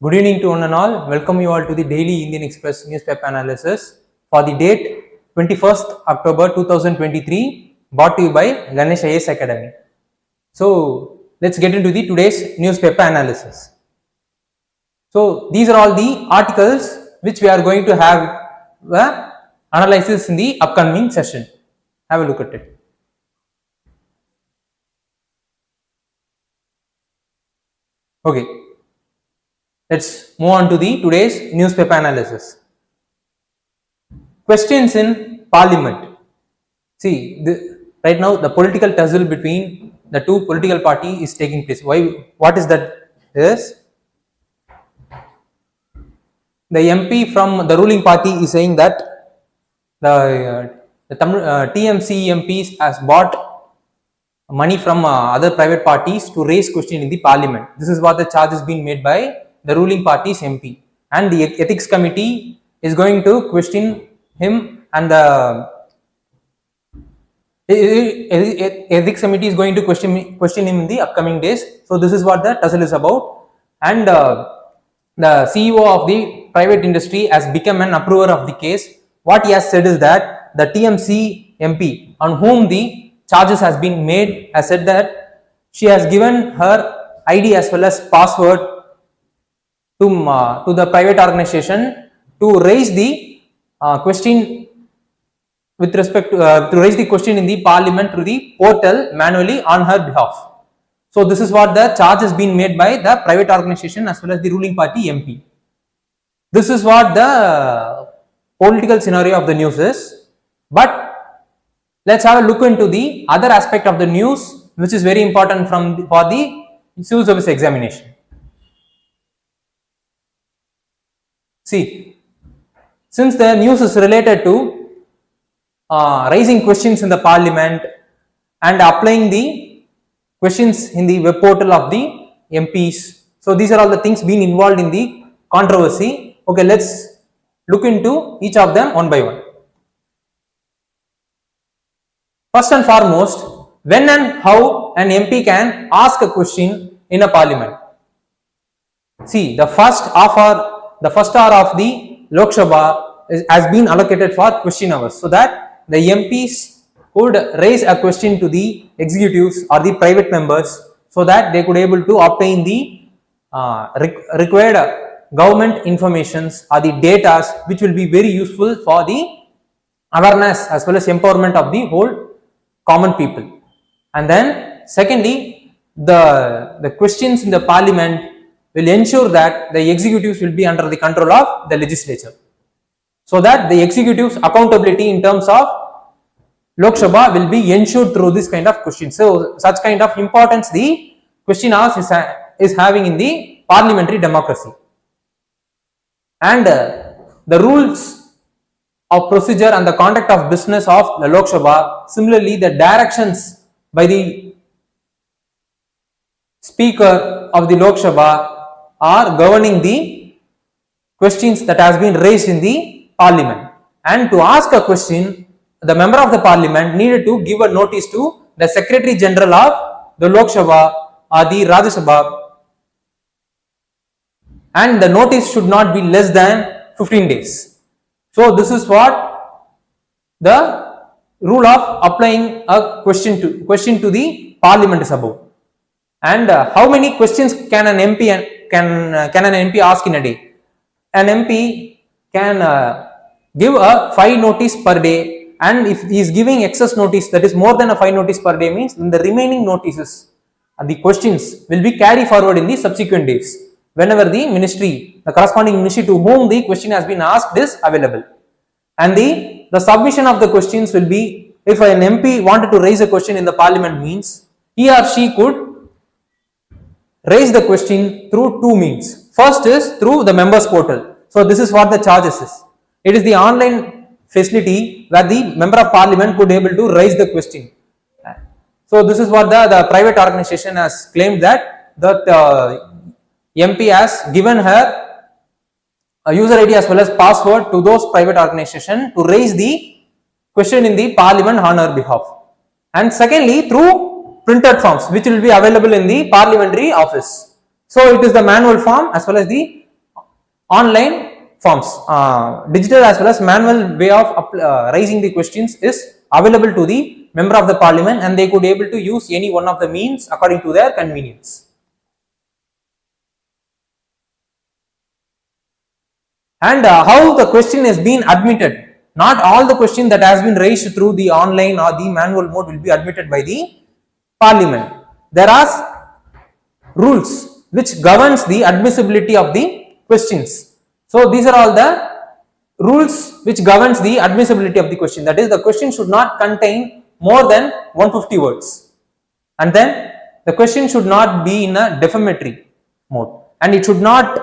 Good evening to one and all. Welcome you all to the daily Indian Express newspaper analysis for the date 21st October 2023, brought to you by Ganesh IAS Academy. So let's get into the today's newspaper analysis. So these are all the articles which we are going to have analysis in the upcoming session. Have a look at it. Okay, let's move on to the today's newspaper analysis. Questions in Parliament. See, right now the political tussle between the two political parties is taking place. Why? What is that? Is the MP from the ruling party is saying that the TMC MPs has bought money from other private parties to raise question in the Parliament. This is what the charge has been made by the ruling party's MP, and the ethics committee is going to question him, and the ethics committee is going to question him in the upcoming days. So this is what the tussle is about, and the CEO of the private industry has become an approver of the case. What he has said is that the TMC MP on whom the charges has been made has said that she has given her ID as well as password to the private organization to raise the question with respect to raise the question in the Parliament through the portal manually on her behalf. So this is what the charge has been made by the private organization as well as the ruling party MP. This is what the political scenario of the news is. But let's have a look into the other aspect of the news, which is very important for the civil service examination. See, since the news is related to raising questions in the Parliament and applying the questions in the web portal of the MPs, so these are all the things being involved in the controversy. Okay, let's look into each of them one by one. First and foremost, when and how an MP can ask a question in a Parliament. See, the first hour of the Lok Sabha has been allocated for question hours, so that the MPs could raise a question to the executives or the private members, so that they could able to obtain the required government informations or the data which will be very useful for the awareness as well as empowerment of the whole common people. And then secondly, the questions in the Parliament will ensure that the executives will be under the control of the legislature, so that the executives accountability in terms of Lok Sabha will be ensured through this kind of questions. So such kind of importance the question hours is having in the parliamentary democracy. And the rules of procedure and the conduct of business of the Lok Sabha, similarly the directions by the Speaker of the Lok Sabha are governing the questions that has been raised in the Parliament. And to ask a question, the member of the Parliament needed to give a notice to the Secretary General of the Lok Sabha or the Rajya Sabha, and the notice should not be less than 15 days. So this is what the rule of applying a question to the Parliament is about. And how many questions can an MP can an MP ask in a day? An MP can give a 5 notice per day, and if he is giving excess notice, that is more than a 5 notice per day, means the remaining notices, the questions will be carried forward in the subsequent days, whenever the corresponding ministry to whom the question has been asked is available. And the submission of the questions will be, if an MP wanted to raise a question in the Parliament, means he or she could raise the question through 2 means. First is through the members portal. So this is what the charges is. It is the online facility where the member of Parliament could able to raise the question. So this is what the private organization has claimed, that MP has given her a user ID as well as password to those private organization to raise the question in the Parliament on her behalf. And secondly, through printed forms which will be available in the parliamentary office. So it is the manual form as well as the online forms. Digital as well as manual way of raising the questions is available to the member of the parliament, and they could able to use any one of the means according to their convenience. And how the question has been admitted. Not all the question that has been raised through the online or the manual mode will be admitted by the parliament. There are rules which governs the admissibility of the questions. So these are all the rules which governs the admissibility of the question. That is, the question should not contain more than 150 words, and then the question should not be in a defamatory mode, and it should not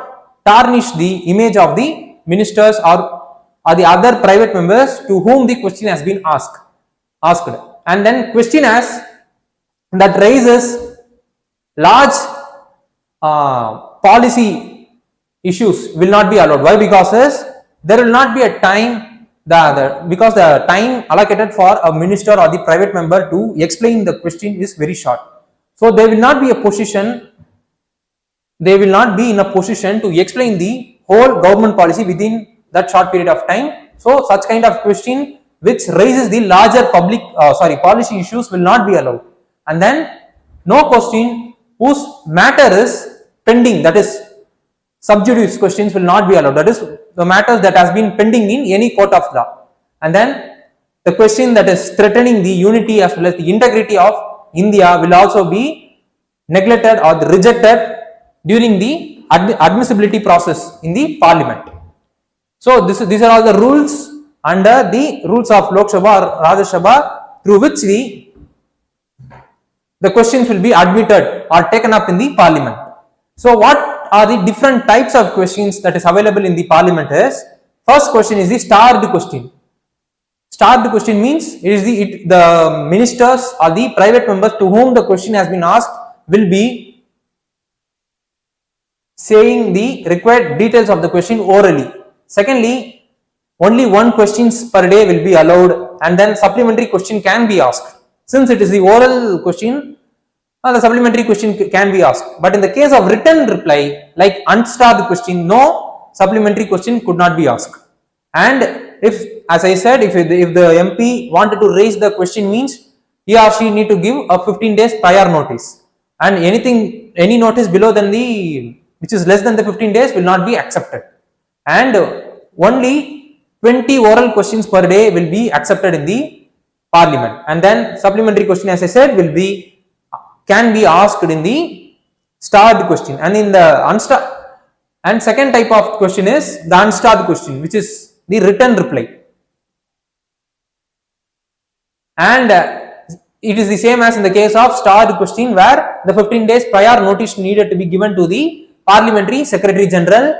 tarnish the image of the ministers or the other private members to whom the question has been asked. And then question as that raises large policy issues will not be allowed. Why? Because there will not be a time, because the time allocated for a minister or the private member to explain the question is very short. So they will not be in a position to explain the whole government policy within that short period of time. So such kind of question which raises the larger policy issues will not be allowed. And then no question whose matter is pending, that is sub judice questions, will not be allowed. That is the matters that has been pending in any court of law. And then the question that is threatening the unity as well as the integrity of India will also be neglected or rejected during the admissibility process in the parliament. So these are all the rules under the rules of Lok Sabha or Rajya Sabha through which the questions will be admitted or taken up in the parliament. So what are the different types of questions that is available in the parliament is, first question is the starred question. Starred question means it is the ministers or the private members to whom the question has been asked will be saying the required details of the question orally. Secondly, only one questions per day will be allowed, and then supplementary question can be asked. Since it is the oral question, the supplementary question can be asked. But in the case of written reply, like unstarred question, no supplementary question could not be asked. And if, as I said, if the MP wanted to raise the question, means he or she need to give a 15 days prior notice, and any notice below than which is less than the 15 days will not be accepted. And only 20 oral questions per day will be accepted in the parliament, and then supplementary question, as I said, can be asked in the starred question. And in the unstarred, and second type of question is the unstarred question, which is the written reply. And it is the same as in the case of starred question, where the 15 days prior notice needed to be given to the parliamentary secretary general,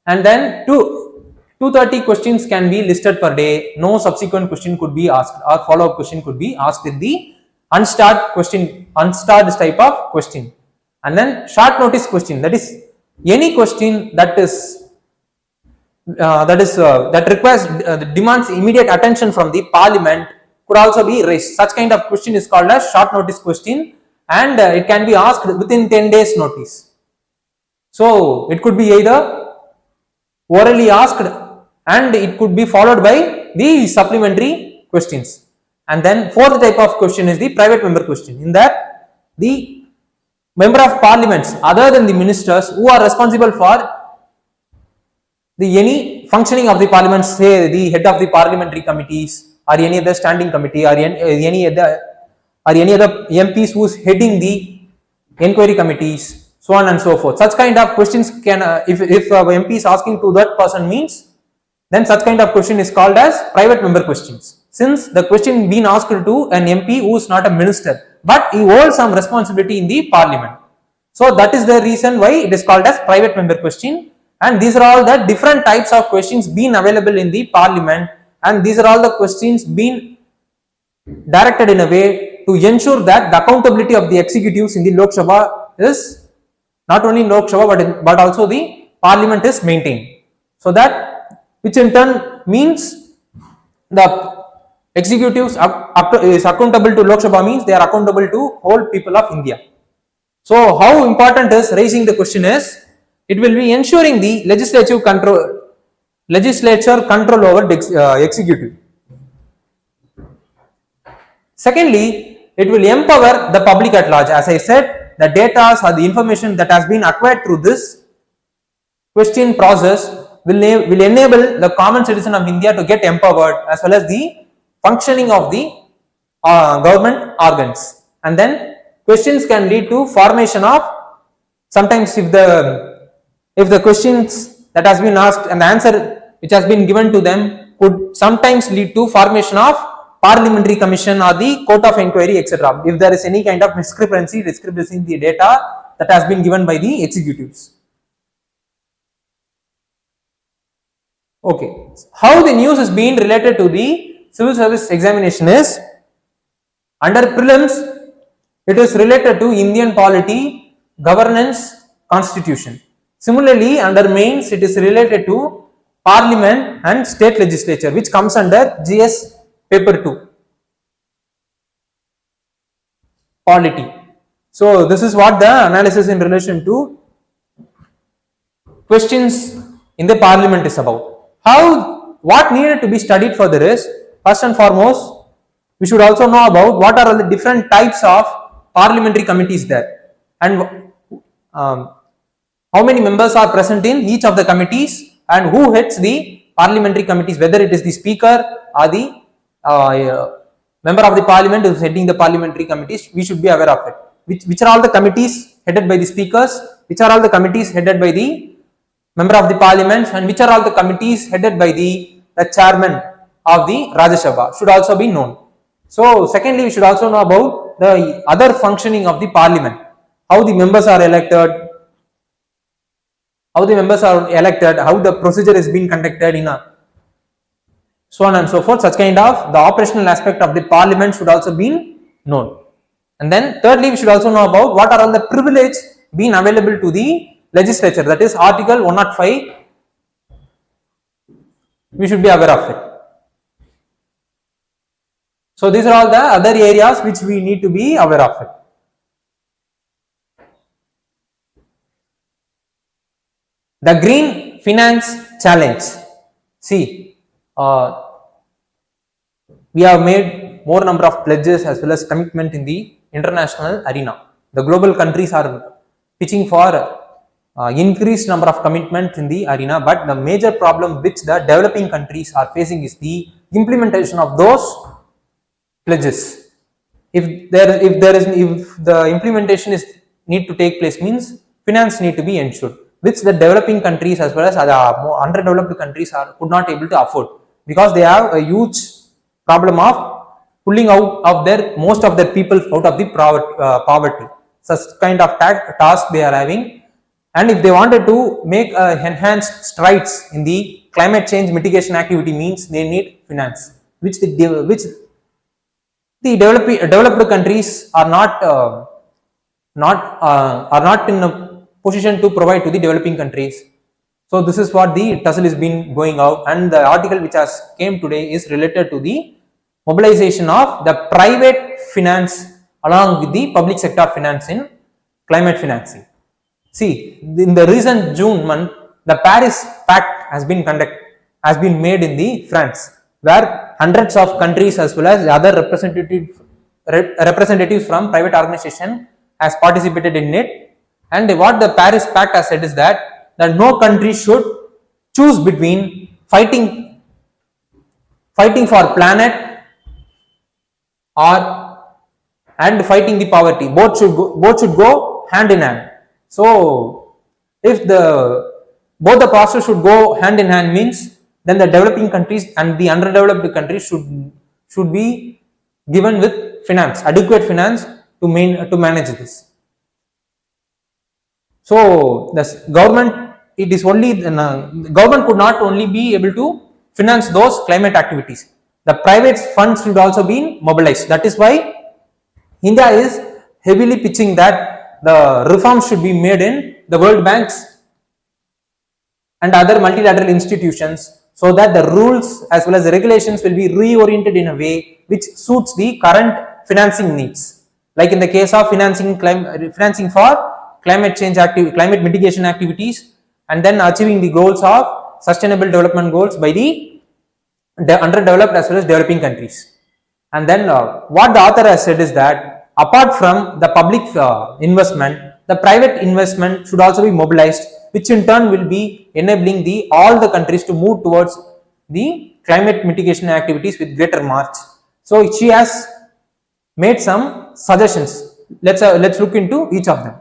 and then 230 questions can be listed per day. No subsequent question could be asked or follow-up question could be asked in the unstarred type of question. And then short notice question, that is any question that requires demands immediate attention from the parliament could also be raised. Such kind of question is called as short notice question, and it can be asked within 10 days notice. So it could be either orally asked, and it could be followed by the supplementary questions. And then fourth type of question is the private member question, in that the member of parliaments other than the ministers who are responsible for any functioning of the parliament, say the head of the parliamentary committees or any other standing committee or any other MPs who is heading the inquiry committees, so on and so forth. Such kind of questions can, if MP is asking to that person, means then such kind of question is called as private member questions. Since the question being asked to an MP who is not a minister, but he holds some responsibility in the parliament. So that is the reason why it is called as private member question. And these are all the different types of questions being available in the parliament, and these are all the questions being directed in a way to ensure that the accountability of the executives in the Lok Sabha is not only in Lok Sabha but also the parliament is maintained. So that, which in turn means the executives is accountable to Lok Sabha means they are accountable to whole people of India. So how important is raising the question is, it will be ensuring the legislature control over the executive. Secondly, it will empower the public at large. As I said, the data or the information that has been acquired through this question process will enable the common citizen of India to get empowered, as well as the functioning of the government organs. And then questions can lead to formation of, sometimes if the questions that has been asked and the answer which has been given to them could sometimes lead to formation of parliamentary commission or the court of inquiry, etc. if there is any kind of discrepancy in the data that has been given by the executives. Okay, how the news is being related to the civil service examination is, under prelims it is related to Indian polity, governance, constitution. Similarly, under mains it is related to parliament and state legislature, which comes under GS paper 2, polity. So this is what the analysis in relation to questions in the parliament is about. What needed to be studied further is, first and foremost, we should also know about what are all the different types of parliamentary committees there, and how many members are present in each of the committees, and who heads the parliamentary committees, whether it is the speaker or the member of the parliament who is heading the parliamentary committees. We should be aware of it. Which are all the committees headed by the speakers, which are all the committees headed by the member of the parliament, and which are all the committees headed by the chairman of the Rajya Sabha should also be known. So secondly, we should also know about the other functioning of the parliament, how the members are elected, how the procedure is being conducted in so on and so forth. Such kind of the operational aspect of the parliament should also be known. And then thirdly, we should also know about what are all the privilege being available to the legislature, that is article 105. We should be aware of it. So these are all the other areas which we need to be aware of it. The green finance challenge. See, we have made more number of pledges as well as commitment in the international arena. The global countries are pitching for increased number of commitments in the arena, but the major problem which the developing countries are facing is the implementation of those pledges. If the implementation is need to take place, means finance need to be ensured, which the developing countries as well as other underdeveloped countries could not able to afford, because they have a huge problem of pulling out of most of their people out of the poverty. Such kind of task they are having. And if they wanted to make enhanced strides in the climate change mitigation activity, means they need finance, which the developed countries are not in a position to provide to the developing countries. So this is what the tussle has been going out, and the article which has came today is related to the mobilization of the private finance along with the public sector finance in climate financing. See, in the recent June month, the Paris Pact has been made in the France, where hundreds of countries as well as other representatives from private organization has participated in it. And what the Paris Pact has said is that no country should choose between fighting for planet and fighting the poverty. Both should go hand in hand. So if both the process should go hand in hand, means then the developing countries and the underdeveloped countries should be given with finance, adequate finance to manage this. So the government could not only be able to finance those climate activities. The private funds should also be mobilized. That is why India is heavily pitching that the reforms should be made in the World Banks and other multilateral institutions so that the rules as well as the regulations will be reoriented in a way which suits the current financing needs. Like in the case of financing for climate change climate mitigation activities, and then achieving the goals of sustainable development goals by the underdeveloped as well as developing countries. And then what the author has said is that apart from the public investment, the private investment should also be mobilized, which in turn will be enabling all the countries to move towards the climate mitigation activities with greater march. So she has made some suggestions. Let's look into each of them.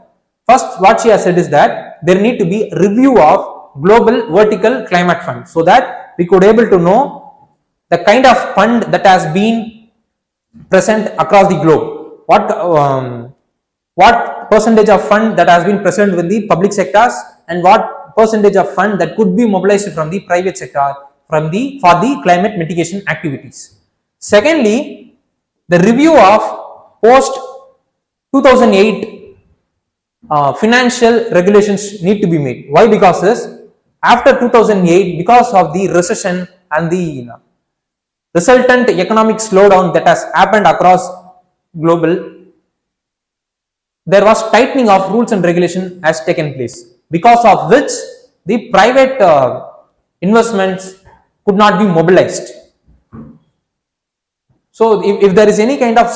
First, what she has said is that there need to be review of global vertical climate fund, so that we could able to know the kind of fund that has been present across the globe. What percentage of fund that has been present with the public sectors, and what percentage of fund that could be mobilized from the private sector for the climate mitigation activities. Secondly, the review of post 2008 financial regulations need to be made. Why? Because after 2008, because of the recession and the resultant economic slowdown that has happened across global, there was tightening of rules and regulation has taken place, because of which the private investments could not be mobilized. So if there is any kind of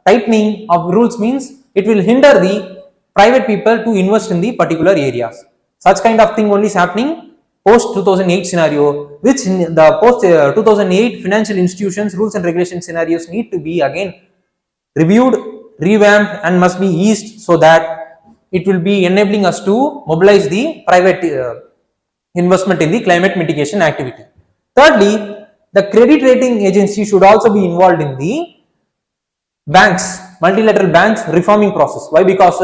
tightening of rules, means it will hinder the private people to invest in the particular areas. Such kind of thing only is happening post 2008 scenario, which in the post 2008 financial institutions rules and regulation scenarios need to be again reviewed, revamped, and must be eased, so that it will be enabling us to mobilize the private investment in the climate mitigation activity. Thirdly, the credit rating agency should also be involved in the multilateral banks reforming process. Why? Because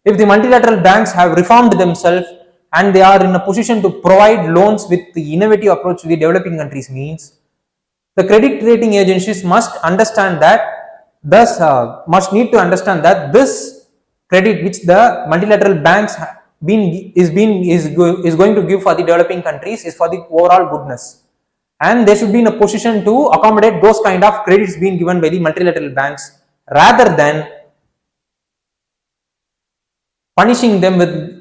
if the multilateral banks have reformed themselves and they are in a position to provide loans with the innovative approach to the developing countries, means the credit rating agencies must understand that, must need to understand that this credit which the multilateral banks is going to give for the developing countries is for the overall goodness, and they should be in a position to accommodate those kind of credits being given by the multilateral banks, rather than punishing them with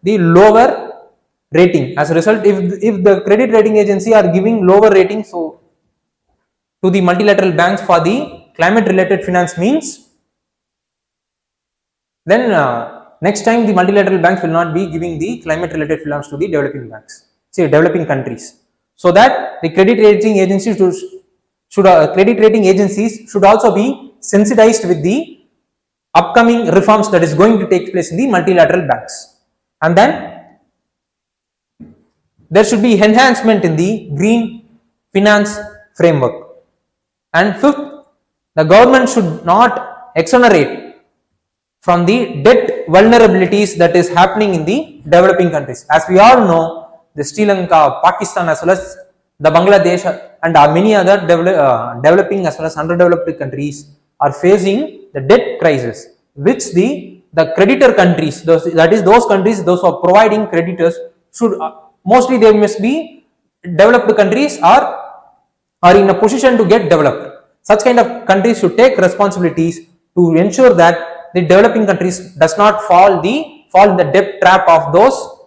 the lower rating. As a result, if the credit rating agency are giving lower rating to the multilateral banks for the climate related finance, means then next time the multilateral banks will not be giving the climate related finance to the developing countries. So that the credit rating agencies should also be sensitized with the upcoming reforms that is going to take place in the multilateral banks. And then there should be enhancement in the green finance framework. And fifth, the government should not exonerate from the debt vulnerabilities that is happening in the developing countries. As we all know, the Sri Lanka, Pakistan, as well as the Bangladesh and many other developing as well as underdeveloped countries are facing the debt crisis, which the creditor countries, those countries, those who are providing creditors, should mostly they must be developed countries are in a position to get developed. Such kind of countries should take responsibilities to ensure that the developing countries does not fall in the debt trap of those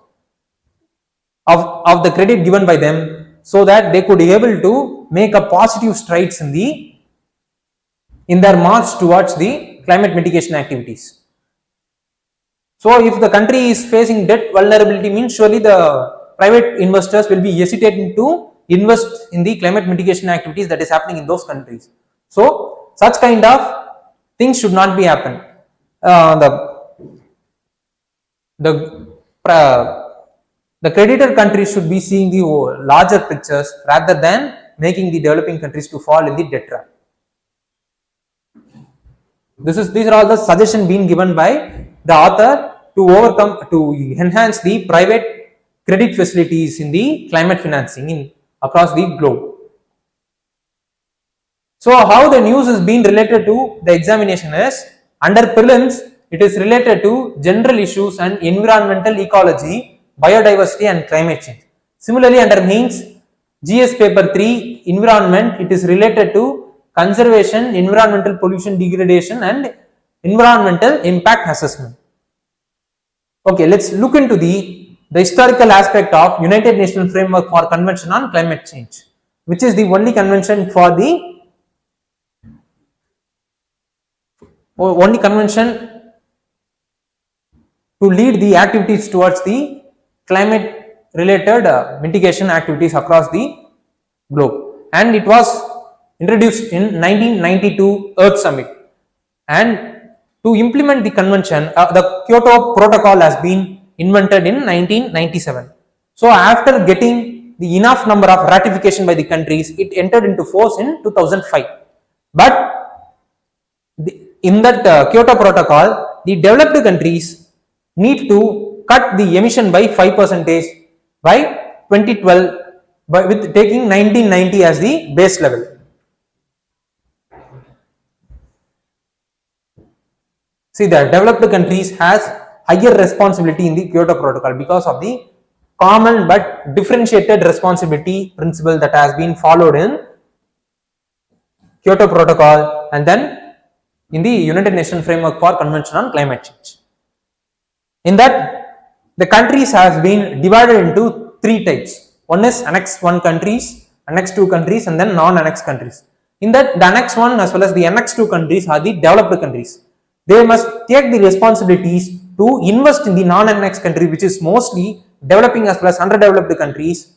of the credit given by them, so that they could be able to make a positive strides in their march towards the climate mitigation activities. So if the country is facing debt vulnerability, means surely the private investors will be hesitating to invest in the climate mitigation activities that is happening in those countries. So such kind of things should not be happen. The creditor countries should be seeing the larger pictures rather than making the developing countries to fall in the debt trap. These are all the suggestions being given by the author to enhance the private credit facilities in the climate financing across the globe. So how the news is being related to the examination is, under prelims it is related to general issues and environmental ecology, biodiversity and climate change. Similarly, under Mains, GS paper 3, environment, it is related to conservation, environmental pollution degradation and environmental impact assessment. Okay, let's look into the historical aspect of United Nations Framework for Convention on Climate Change, which is the only convention for the to lead the activities towards the climate related mitigation activities across the globe, and it was introduced in 1992 Earth Summit. And to implement the convention, the Kyoto Protocol has been invented in 1997. So after getting the enough number of ratification by the countries, it entered into force in 2005. But in that Kyoto Protocol, the developed countries need to cut the emission by 5% by 2012, with taking 1990 as the base level. See, the developed countries has higher responsibility in the Kyoto Protocol because of the common but differentiated responsibility principle that has been followed in Kyoto Protocol and then in the United Nations Framework for Convention on Climate Change. In that, the countries has been divided into 3 types. One is Annex 1 countries, Annex 2 countries and then non-Annex countries. In that, the Annex 1 as well as the Annex 2 countries are the developed countries. They must take the responsibilities to invest in the non-Annex country, which is mostly developing as well as underdeveloped countries,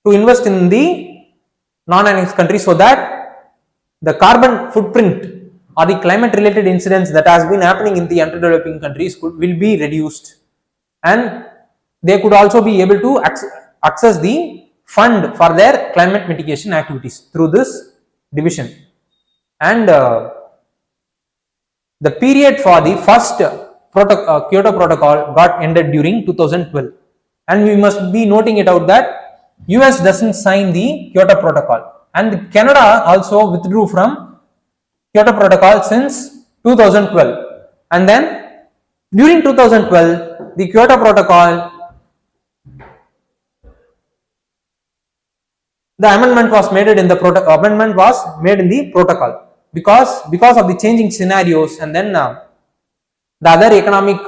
to invest in the non-Annex country so that the carbon footprint or the climate related incidents that has been happening in the underdeveloping countries will be reduced, and they could also be able to access the fund for their climate mitigation activities through this division. And the period for the first Kyoto Protocol got ended during 2012, and we must be noting it out that US doesn't sign the Kyoto Protocol, and Canada also withdrew from Kyoto Protocol since 2012. And then during 2012, the Kyoto Protocol, the amendment was made in the protocol because of the changing scenarios and then the other economic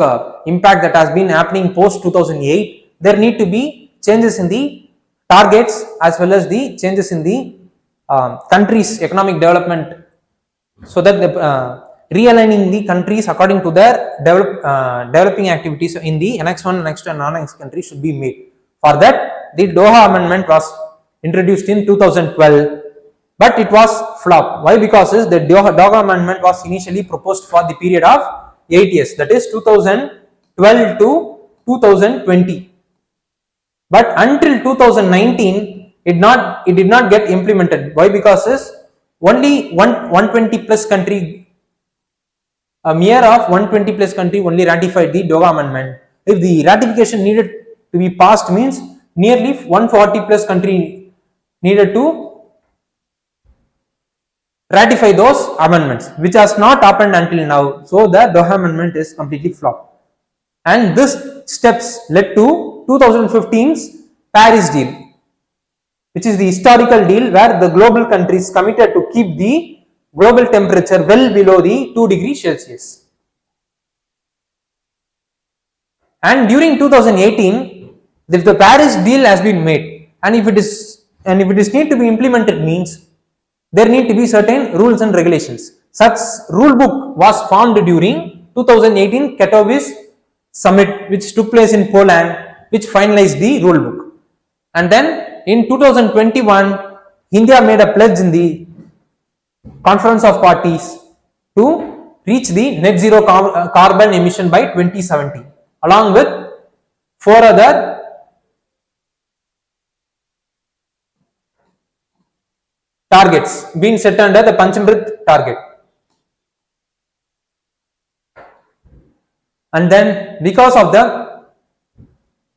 impact that has been happening post 2008. There need to be changes in the targets as well as the changes in the countries' economic development, so that the realigning the countries according to their developing activities in the Annex 1, Annex 2 and non-Annex countries should be made. For that, the Doha Amendment was introduced in 2012, but it was flop. Why? Because the Doha Amendment was initially proposed for the period of 8 years, that is 2012 to 2020. But until 2019, it did not get implemented. Why? Because only 120 plus country, a mere of 120 plus country only ratified the Doha Amendment. If the ratification needed to be passed, means nearly 140 plus country needed to ratify those amendments, which has not happened until now. So the Doha Amendment is completely flopped. And this steps led to 2015's Paris deal, which is the historical deal where the global countries committed to keep the global temperature well below the 2 degrees Celsius. And during 2018, if the Paris deal has been made, and if it is need to be implemented, means there need to be certain rules and regulations. Such rule book was formed during 2018 Katowice summit, which took place in Poland, which finalized the rule book. And then in 2021, India made a pledge in the Conference of Parties to reach the net zero carbon emission by 2070, along with 4 other targets being set under the Panchamrit target. And then because of the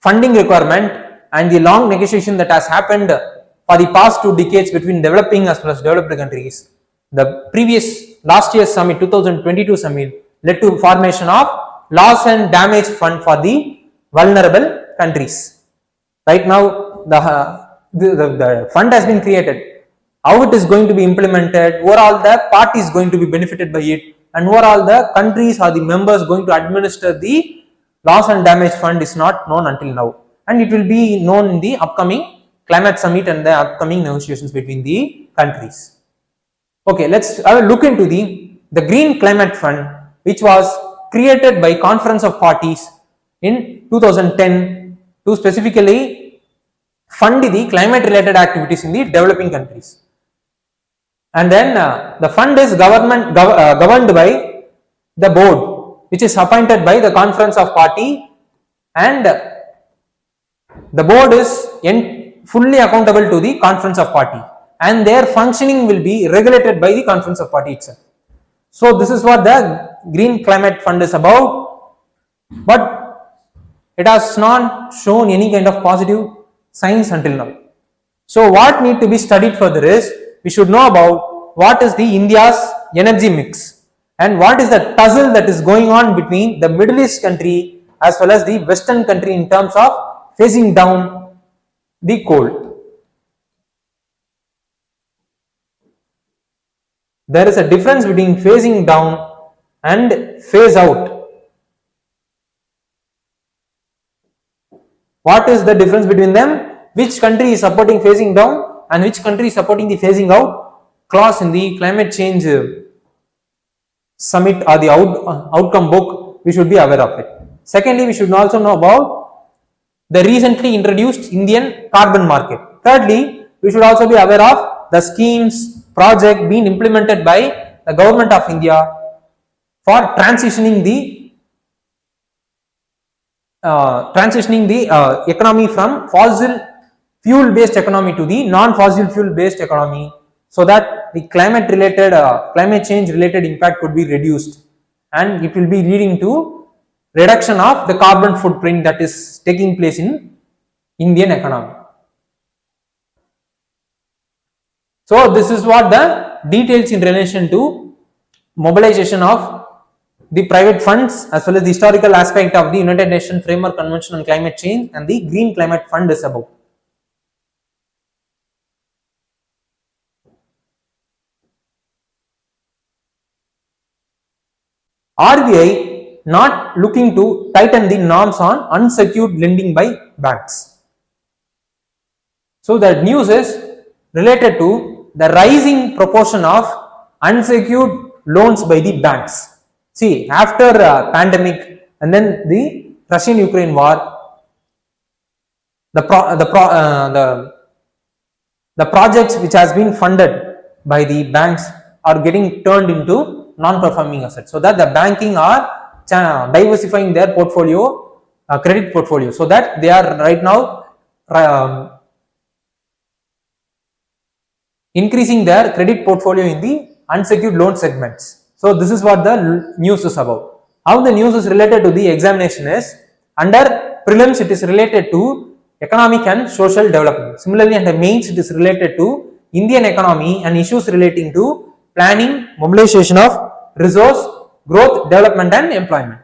funding requirement and the long negotiation that has happened for the past 2 decades between developing as well as developed countries, the last year's summit, 2022 summit, led to formation of loss and damage fund for the vulnerable countries. Right now the fund has been created. How it is going to be implemented, overall the party is going to be benefited by it, and overall the countries or the members going to administer the loss and damage fund is not known until now, and it will be known in the upcoming climate summit and the upcoming negotiations between the countries. Okay, let's have a look into the green climate fund, which was created by conference of parties in 2010 to specifically fund the climate related activities in the developing countries. And then the fund is governed by the board, which is appointed by the conference of party, and the board is fully accountable to the conference of party, and their functioning will be regulated by the conference of party itself. So this is what the green climate fund is about, but it has not shown any kind of positive signs until now. So what need to be studied further is, we should know about what is the India's energy mix and what is the tussle that is going on between the Middle East country as well as the Western country in terms of phasing down the coal. There is a difference between phasing down and phase out. What is the difference between them? Which country is supporting phasing down and which country is supporting the phasing out clause in the climate change summit or the outcome book? We should be aware of it. Secondly, we should also know about the recently introduced Indian carbon market. Thirdly, we should also be aware of the schemes, project being implemented by the government of India for transitioning the economy from fossil fuel based economy to the non-fossil fuel based economy, so that the climate change related impact could be reduced, and it will be leading to reduction of the carbon footprint that is taking place in Indian economy. So this is what the details in relation to mobilization of the private funds as well as the historical aspect of the United Nations Framework Convention on Climate Change and the Green Climate Fund is about. RBI not looking to tighten the norms on unsecured lending by banks. So the news is related to the rising proportion of unsecured loans by the banks. See, after pandemic and then the Russian-Ukraine war, the projects which has been funded by the banks are getting turned into non-performing assets, so that the banking are diversifying their portfolio, credit portfolio, so that they are right now increasing their credit portfolio in the unsecured loan segments. So this is what the news is about. How the news is related to the examination is, under prelims it is related to economic and social development. Similarly, under mains it is related to Indian economy and issues relating to planning, mobilization of resource, growth, development and employment.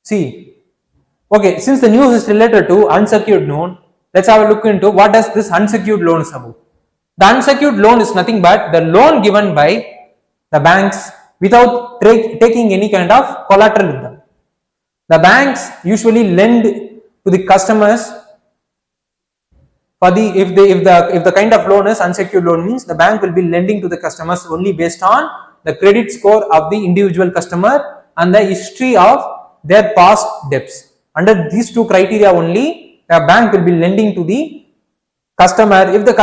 See, okay, since the news is related to unsecured loan, let's have a look into what does this unsecured loan is about. The unsecured loan is nothing but the loan given by the banks without taking any kind of collateral with them. The banks usually lend to the customers for if the kind of loan is unsecured loan, means the bank will be lending to the customers only based on the credit score of the individual customer and the history of their past debts. Under these two criteria only, the bank will be lending to the customer if the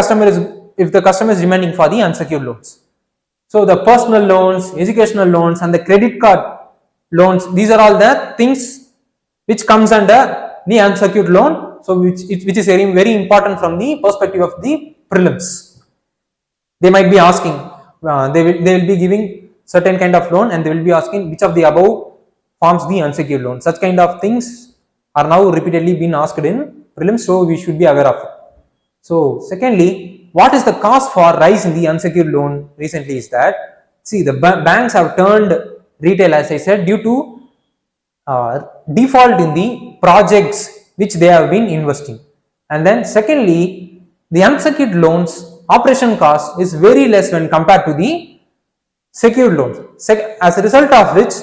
customer is demanding for the unsecured loans. So the personal loans, educational loans and the credit card loans, these are all the things which comes under the unsecured loan, so which is very important from the perspective of the prelims. They might be asking, they will be giving certain kind of loan and they will be asking which of the above forms the unsecured loan. Such kind of things are now repeatedly been asked in prelims, so we should be aware of it. So secondly, what is the cause for rise in the unsecured loan recently is that, see, the banks have turned retail, as I said, due to default in the projects which they have been investing. And then secondly, the unsecured loans operation cost is very less when compared to the secured loans. As a result of which,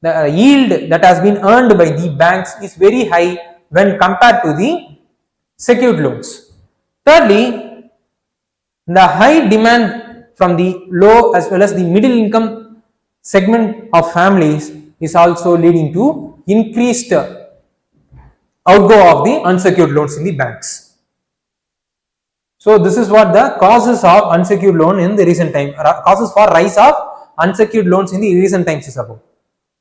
the yield that has been earned by the banks is very high when compared to the secured loans. Thirdly, the high demand from the low as well as the middle income segment of families is also leading to increased outgo of the unsecured loans in the banks. So this is what the causes of unsecured loan in the recent time, causes for rise of unsecured loans in the recent times is about.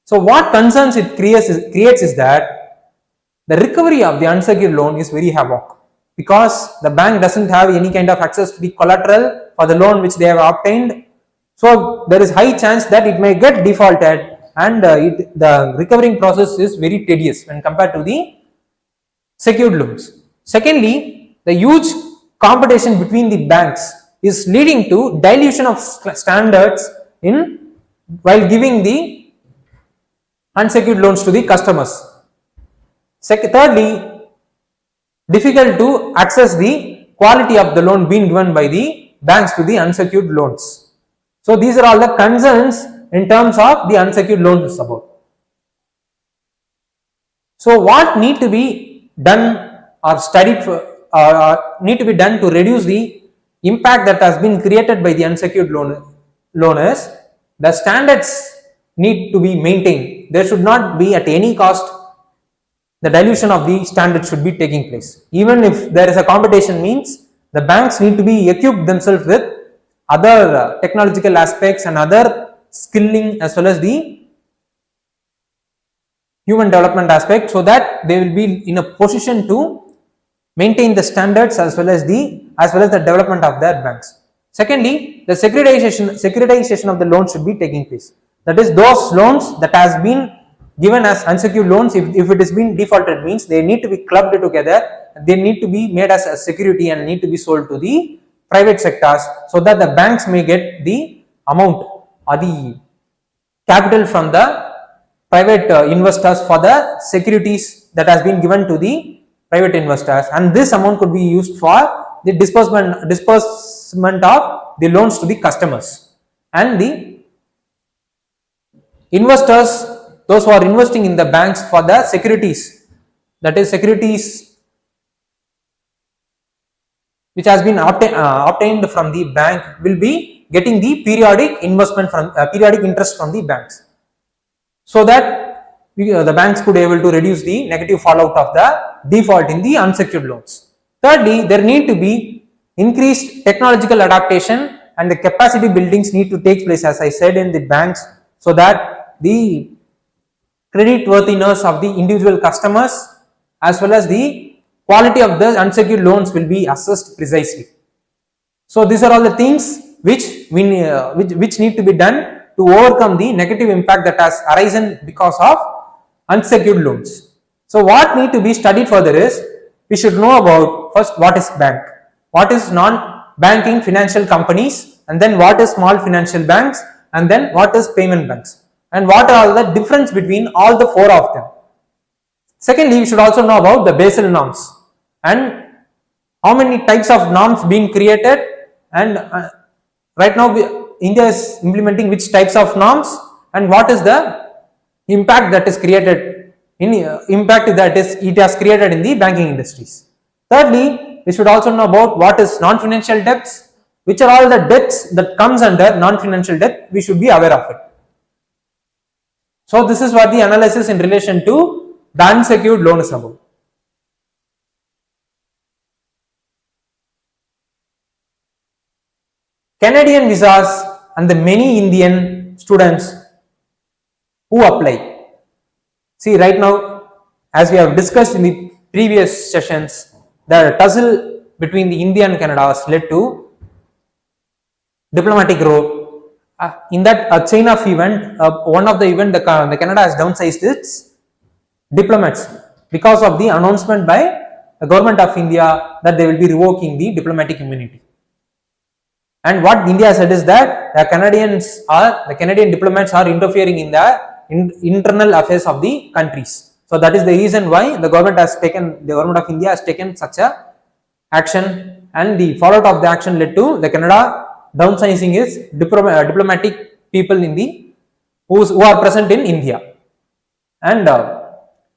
So what concerns it creates is that the recovery of the unsecured loan is very havoc, because the bank doesn't have any kind of access to the collateral for the loan which they have obtained. So there is high chance that it may get defaulted, and the recovering process is very tedious when compared to the secured loans. Secondly, the huge competition between the banks is leading to dilution of standards in while giving the unsecured loans to the customers. Thirdly, difficult to access the quality of the loan being given by the banks to the unsecured loans. So these are all the concerns in terms of the unsecured loans is about. So what need to be done or studied for, need to be done to reduce the impact that has been created by the unsecured loan is the standards need to be maintained. There should not be at any cost the dilution of the standards should be taking place. Even if there is a competition, means the banks need to be equipped themselves with other technological aspects and other skilling as well as the human development aspect, so that they will be in a position to maintain the standards as well as the development of their banks. Secondly, the securitization of the loans should be taking place. That is, those loans that has been given as unsecured loans, if it is being defaulted, means they need to be clubbed together, they need to be made as a security and need to be sold to the private sectors, so that the banks may get the amount or the capital from the private investors for the securities that has been given to the private investors, and this amount could be used for the disbursement of the loans to the customers. And the investors, those who are investing in the banks for the securities, that is securities which has been obtained from the bank, will be getting the periodic investment from periodic interest from the banks, so that the banks could be able to reduce the negative fallout of the default in the unsecured loans. Thirdly, there need to be increased technological adaptation and the capacity buildings need to take place, as I said, in the banks, so that the credit worthiness of the individual customers as well as the quality of the unsecured loans will be assessed precisely. So these are all the things which need to be done to overcome the negative impact that has arisen because of unsecured loans. So what need to be studied further is, we should know about first what is bank, what is non-banking financial companies, and then what is small financial banks, and then what is payment banks, and what are the difference between all the four of them. Secondly, we should also know about the Basel norms and how many types of norms being created, and right now India is implementing which types of norms, and what is the impact that is created it has created in the banking industries. Thirdly, we should also know about what is non-financial debts, which are all the debts that comes under non-financial debt, we should be aware of it. So this is what the analysis in relation to the unsecured loan is about. Canadian visas and the many Indian students who apply. See, right now, as we have discussed in the previous sessions, the tussle between the India and Canada has led to diplomatic row. In that chain of event, one of the event, the Canada has downsized its diplomats because of the announcement by the government of India that they will be revoking the diplomatic immunity. And what India said is that the Canadian diplomats are interfering in the internal affairs of the countries. So that is the reason why the government of India has taken such a action, and the fallout of the action led to the Canada downsizing its diplomatic people in the who are present in India. And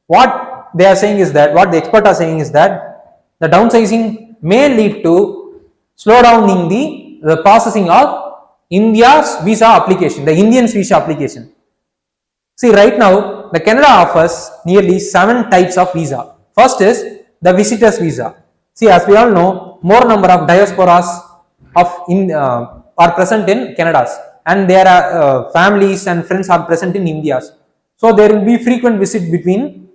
what they are saying is that, what the experts are saying is that the downsizing may lead to slow down in the processing of India's visa application, the Indian's visa application. See, right now the Canada offers nearly 7 types of visa. First is the visitor's visa. See, as we all know, more number of diasporas are present in Canada's, and their families and friends are present in India's. So there will be frequent visit between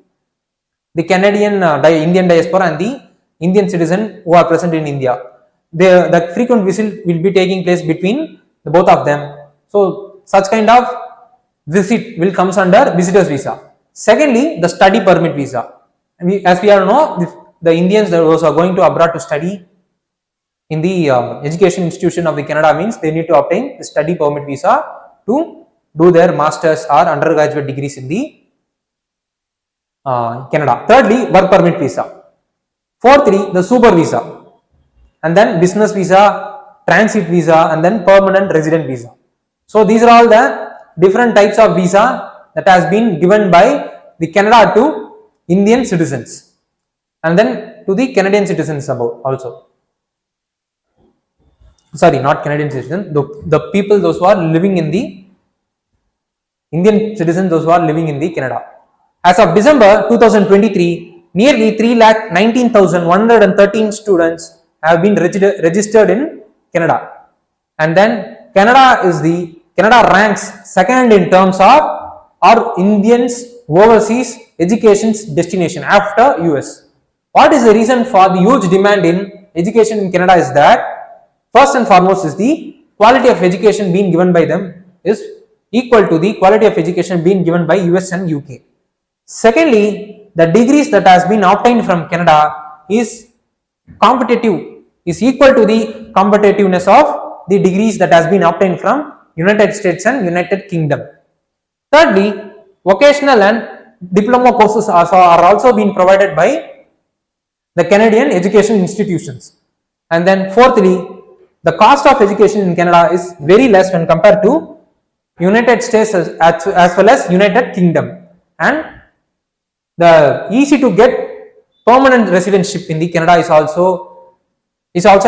the Canadian Indian diaspora and the Indian citizen who are present in India. The frequent visit will be taking place between the both of them. So such kind of visit will comes under visitors visa. Secondly, the study permit visa. As we all know, the Indians those are going to abroad to study in the education institution of the Canada means they need to obtain the study permit visa to do their masters or undergraduate degrees in the Canada. Thirdly, work permit visa. Fourthly, the super visa, and then business visa, transit visa, and then permanent resident visa. So these are all the different types of visa that has been given by the Canada to Indian citizens, and then to the Canadian citizens about also. Sorry, not Canadian citizens, the people those who are living in the Indian citizens, those who are living in the Canada. As of December 2023, nearly 3,19,113 students have been registered in Canada, and then Canada ranks second in terms of our Indians overseas education's destination after US. What is the reason for the huge demand in education in Canada is that first and foremost is the quality of education being given by them is equal to the quality of education being given by US and UK. Secondly, the degrees that has been obtained from Canada is equal to the competitiveness of the degrees that has been obtained from United States and United Kingdom. Thirdly, vocational and diploma courses are also being provided by the Canadian education institutions. And then fourthly, the cost of education in Canada is very less when compared to United States as well as United Kingdom, and the easy to get permanent residentship in the Canada is also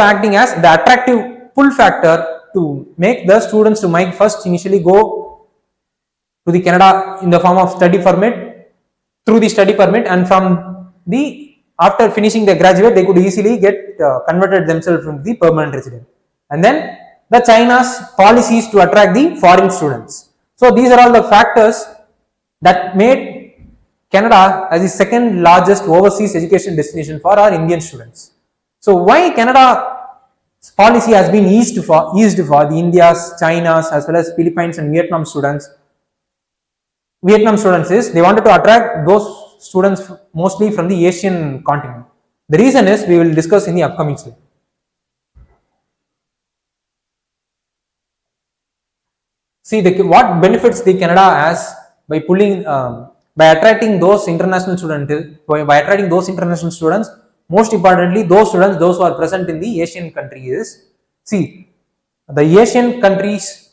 acting as the attractive pull factor to make the students to might first initially go to the Canada in the form of study permit, through the study permit, and from the after finishing their graduate they could easily get converted themselves from the permanent resident. And then the China's policies to attract the foreign students. So these are all the factors that made Canada as the second largest overseas education destination for our Indian students. So why Canada's policy has been eased for the India's, China's as well as Philippines and Vietnam students is they wanted to attract those students mostly from the Asian continent. The reason is we will discuss in the upcoming slide. See what benefits the Canada has by by attracting those international students. Most importantly, those who are present in the Asian countries. See, the Asian countries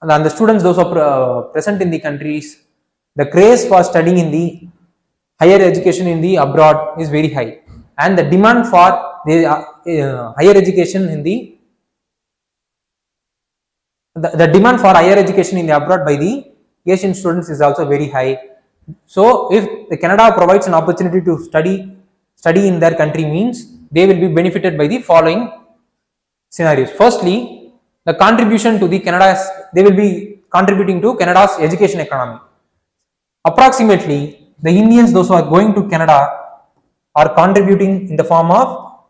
and the students those who are present in the countries, the craze for studying in the higher education in the abroad is very high, and the demand for the higher education in the demand for higher education in the abroad by the Asian students is also very high. So if the Canada provides an opportunity to study in their country means they will be benefited by the following scenarios. Firstly, the contribution to the they will be contributing to Canada's education economy. Approximately, the Indians those who are going to Canada are contributing in the form of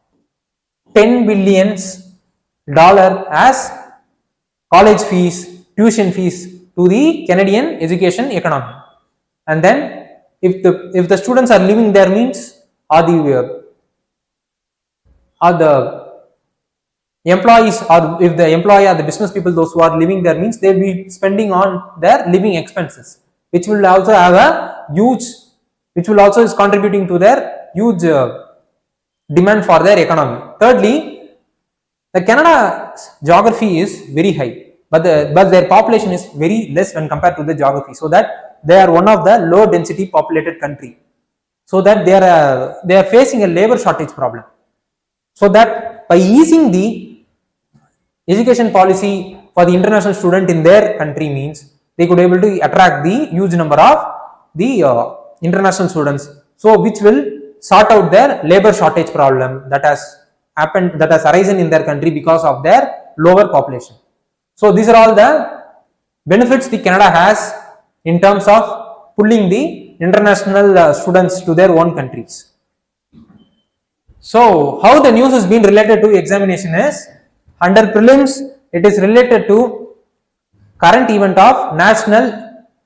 $10 billion as college fees, tuition fees to the Canadian education economy. And then if the students are living there means are the employees, or if the employee or the business people those who are living there means they will be spending on their living expenses. which will also have a huge, which will also is contributing to their huge demand for their economy. Thirdly, the Canada's geography is very high, but their population is very less when compared to the geography, so that they are one of the low density populated country, so that they are facing a labor shortage problem. So that by easing the education policy for the international student in their country means they could able to attract the huge number of the international students, so which will sort out their labor shortage problem that has happened, that has arisen in their country because of their lower population. So these are all the benefits the Canada has in terms of pulling the international students to their own countries. So how the news has been related to examination is, under prelims it is related to current event of national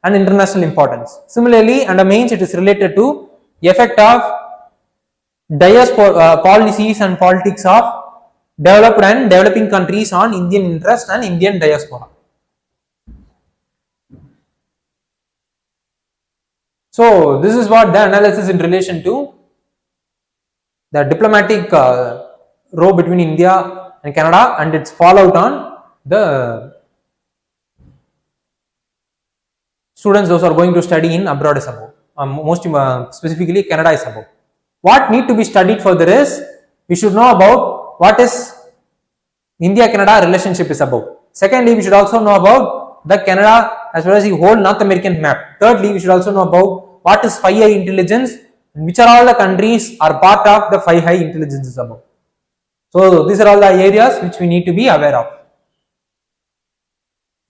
and international importance. Similarly, under mains it is related to effect of diaspora policies and politics of developed and developing countries on Indian interest and Indian diaspora. So this is what the analysis in relation to the diplomatic row between India and Canada and its fallout on the students those are going to study in abroad is above. Most specifically Canada is above. What need to be studied further is, we should know about what is India-Canada relationship is above. Secondly, we should also know about the Canada as well as the whole North American map. Thirdly, we should also know about what is 5 high intelligence and which are all the countries are part of the 5 high intelligences above. So these are all the areas which we need to be aware of.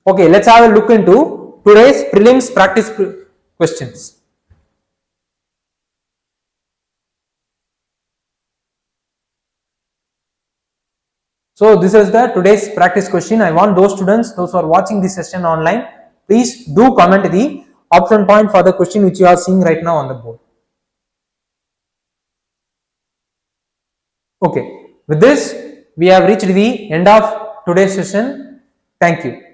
Okay, let's have a look into today's prelims practice questions. So this is the today's practice question. I want those students, those who are watching this session online, please do comment the option point for the question which you are seeing right now on the board. Okay, with this we have reached the end of today's session. Thank you.